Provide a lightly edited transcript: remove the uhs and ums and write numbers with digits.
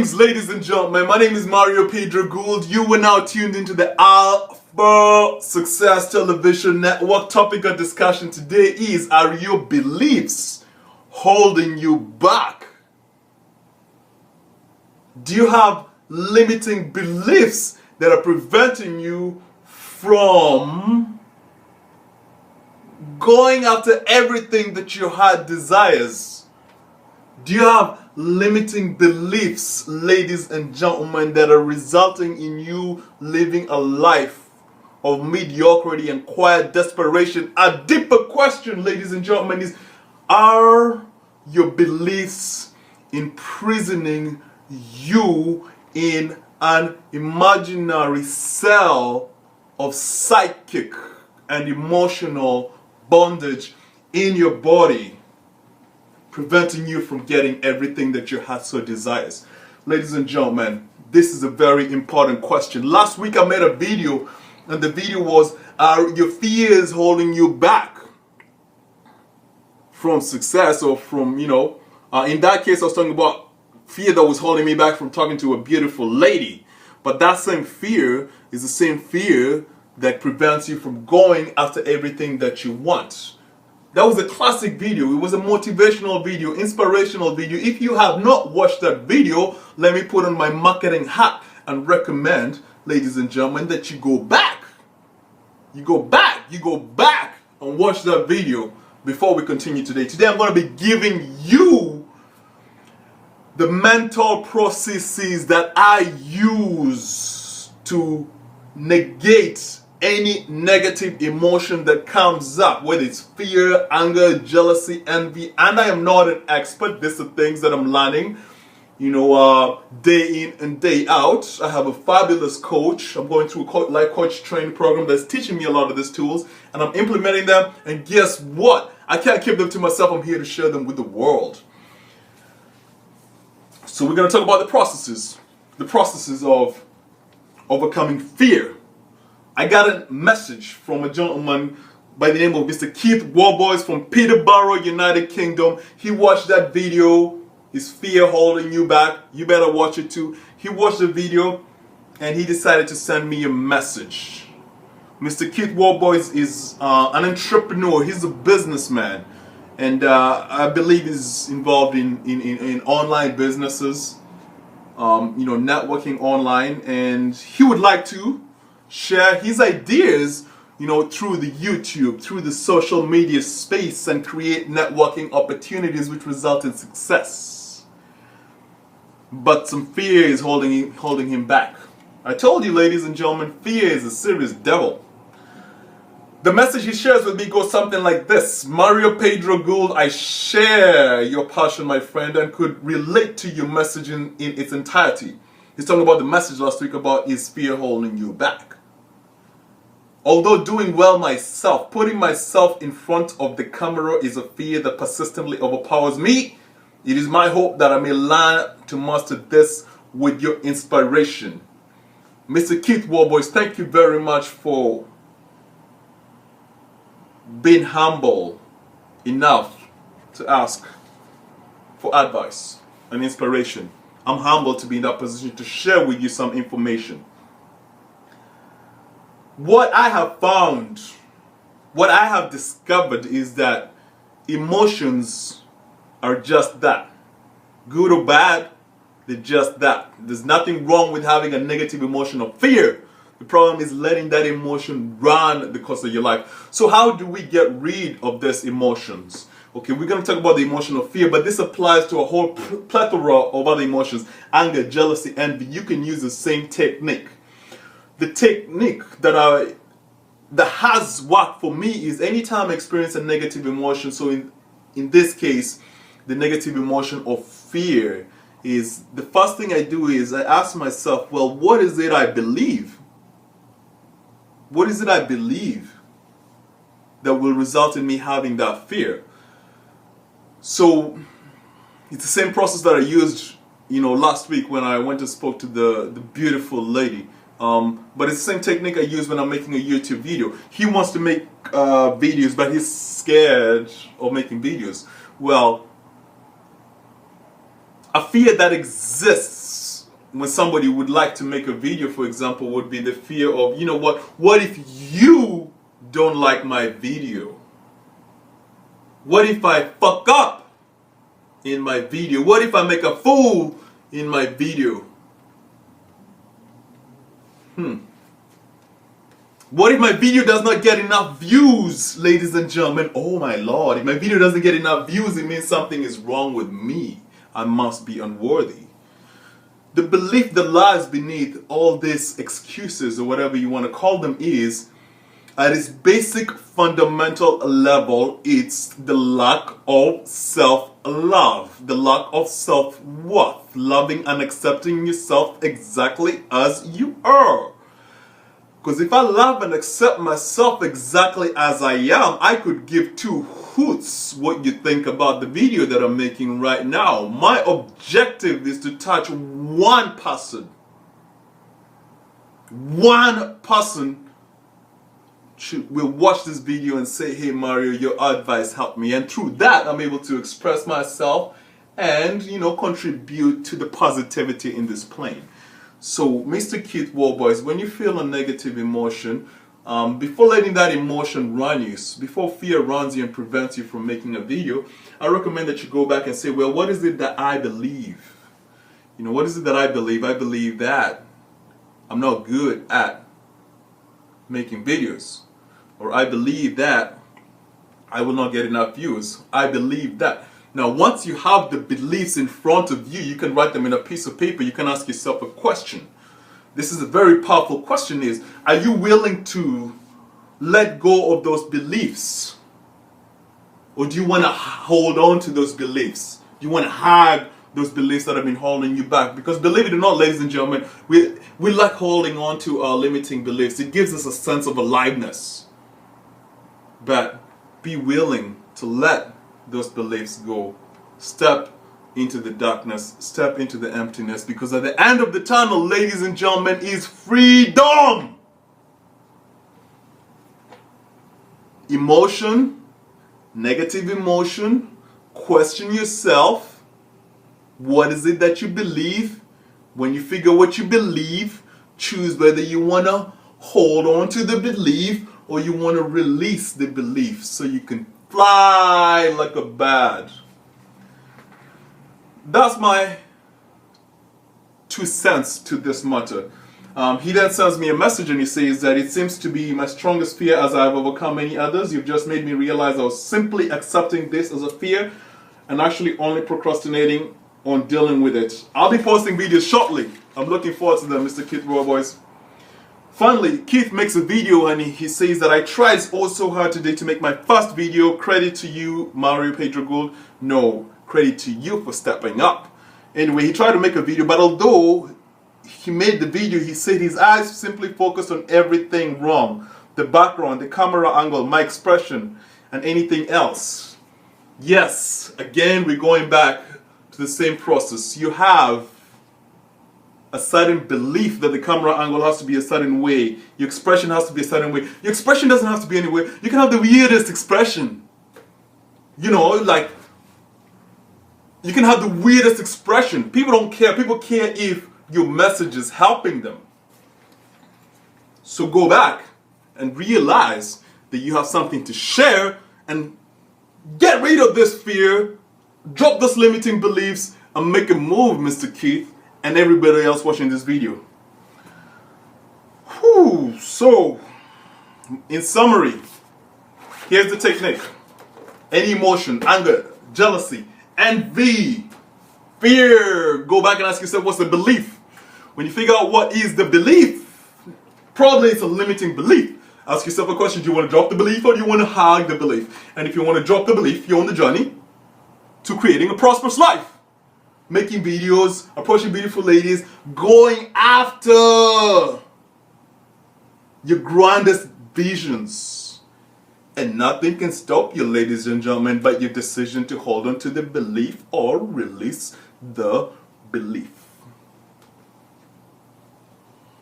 Greetings, ladies and gentlemen. My name is Mario Pedro Gould. You are now tuned into the Alpha Success Television Network. Topic of discussion today is: are your beliefs holding you back? Do you have limiting beliefs that are preventing you from going after everything that your heart desires? Do you have limiting beliefs, ladies and gentlemen, that are resulting in you living a life of mediocrity and quiet desperation? A deeper question, ladies and gentlemen, is: are your beliefs imprisoning you in an imaginary cell of psychic and emotional bondage in your body, preventing you from getting everything that your heart so desires? Ladies and gentlemen, this is a very important question. Last week I made a video, and the video was: are your fears holding you back from success, or from, in that case I was talking about fear that was holding me back from talking to a beautiful lady. But that same fear is the same fear that prevents you from going after everything that you want. That was a classic video. It was a motivational video, inspirational video. If you have not watched that video, let me put on my marketing hat and recommend, ladies and gentlemen, that you go back. You go back and watch that video before we continue today. Today I'm going to be giving you the mental processes that I use to negate any negative emotion that comes up, whether it's fear, anger, jealousy, envy. And I am not an expert. These are things that I'm learning, day in and day out. I have a fabulous coach. I'm going through a life coach training program that's teaching me a lot of these tools, and I'm implementing them. And guess what? I can't keep them to myself. I'm here to share them with the world. So we're going to talk about the processes of overcoming fear. I got a message from a gentleman by the name of Mr. Keith Warboys from Peterborough, United Kingdom. He watched that video. Is fear holding you back? You better watch it too. He watched the video and he decided to send me a message. Mr. Keith Warboys is an entrepreneur. He's a businessman. And I believe he's involved in online businesses, networking online. And he would like to share his ideas, through the YouTube, through the social media space, and create networking opportunities which result in success. But some fear is holding him back. I told you, ladies and gentlemen, fear is a serious devil. The message he shares with me goes something like this: Mario Pedro Gould, I share your passion, my friend, and could relate to your message in its entirety. He's talking about the message last week about: is fear holding you back? Although doing well myself, putting myself in front of the camera is a fear that persistently overpowers me. It is my hope that I may learn to master this with your inspiration. Mr. Keith Warboys, thank you very much for being humble enough to ask for advice and inspiration. I'm humbled to be in that position to share with you some information. What I have found, what I have discovered is that emotions are just that. Good or bad, they're just that. There's nothing wrong with having a negative emotion of fear. The problem is letting that emotion run the course of your life. So how do we get rid of these emotions? Okay, we're going to talk about the emotion of fear, but this applies to a whole plethora of other emotions: anger, jealousy, envy. You can use the same technique. The technique that has worked for me is anytime I experience a negative emotion, so in this case, the negative emotion of fear, is the first thing I do is I ask myself, well, what is it I believe? What is it I believe that will result in me having that fear? So it's the same process that I used, last week when I went and spoke to the beautiful lady. But it's the same technique I use when I'm making a YouTube video. He wants to make videos, but he's scared of making videos. Well, a fear that exists when somebody would like to make a video, for example, would be the fear of, you know what if you don't like my video? What if I fuck up in my video? What if I make a fool in my video? What if my video does not get enough views, ladies and gentlemen? Oh my Lord, if my video doesn't get enough views, it means something is wrong with me. I must be unworthy. The belief that lies beneath all these excuses, or whatever you want to call them, is at its basic fundamental level, it's the lack of self-love, the lack of self-worth, loving and accepting yourself exactly as you are. Because if I love and accept myself exactly as I am, I could give two hoots what you think about the video that I'm making right now. My objective is to touch one person. One person will watch this video and say, hey Mario, your advice helped me. And through that, I'm able to express myself and, contribute to the positivity in this plane. So, Mr. Keith Warboys, when you feel a negative emotion, before letting that emotion run you, before fear runs you and prevents you from making a video, I recommend that you go back and say, well, what is it that I believe? What is it that I believe? I believe that I'm not good at making videos. Or I believe that I will not get enough views. I believe that. Now, once you have the beliefs in front of you, you can write them in a piece of paper. You can ask yourself a question. This is a very powerful question is, are you willing to let go of those beliefs? Or do you want to hold on to those beliefs? Do you want to hide those beliefs that have been holding you back? Because believe it or not, ladies and gentlemen, we like holding on to our limiting beliefs. It gives us a sense of aliveness. But be willing to let those beliefs go. Step into the darkness, step into the emptiness, because at the end of the tunnel, ladies and gentlemen, is freedom. Emotion, negative emotion, question yourself. What is it that you believe? When you figure what you believe, choose whether you want to hold on to the belief or you want to release the belief so you can fly like a bird. That's my 2 cents to this matter. He then sends me a message and he says that it seems to be my strongest fear as I've overcome many others. You've just made me realize I was simply accepting this as a fear and actually only procrastinating on dealing with it. I'll be posting videos shortly. I'm looking forward to them, Mr. Keith Warboys. Finally, Keith makes a video and he says that I tried so hard today to make my first video. Credit to you, Mario Pedro Gould. No, credit to you for stepping up. Anyway, he tried to make a video, but although he made the video, he said his eyes simply focused on everything wrong. The background, the camera angle, my expression, and anything else. Yes, again, we're going back to the same process. You have a certain belief that the camera angle has to be a certain way. Your expression has to be a certain way. Your expression doesn't have to be any way. You can have the weirdest expression. Like, you can have the weirdest expression. People don't care. People care if your message is helping them. So go back and realize that you have something to share and get rid of this fear, drop those limiting beliefs, and make a move, Mr. Keith, and everybody else watching this video. So, in summary, here's the technique. Any emotion, anger, jealousy, envy, fear, go back and ask yourself, what's the belief? When you figure out what is the belief, probably it's a limiting belief. Ask yourself a question, do you want to drop the belief or do you want to hide the belief? And if you want to drop the belief, you're on the journey to creating a prosperous life. Making videos, approaching beautiful ladies, going after your grandest visions. And nothing can stop you, ladies and gentlemen, but your decision to hold on to the belief or release the belief.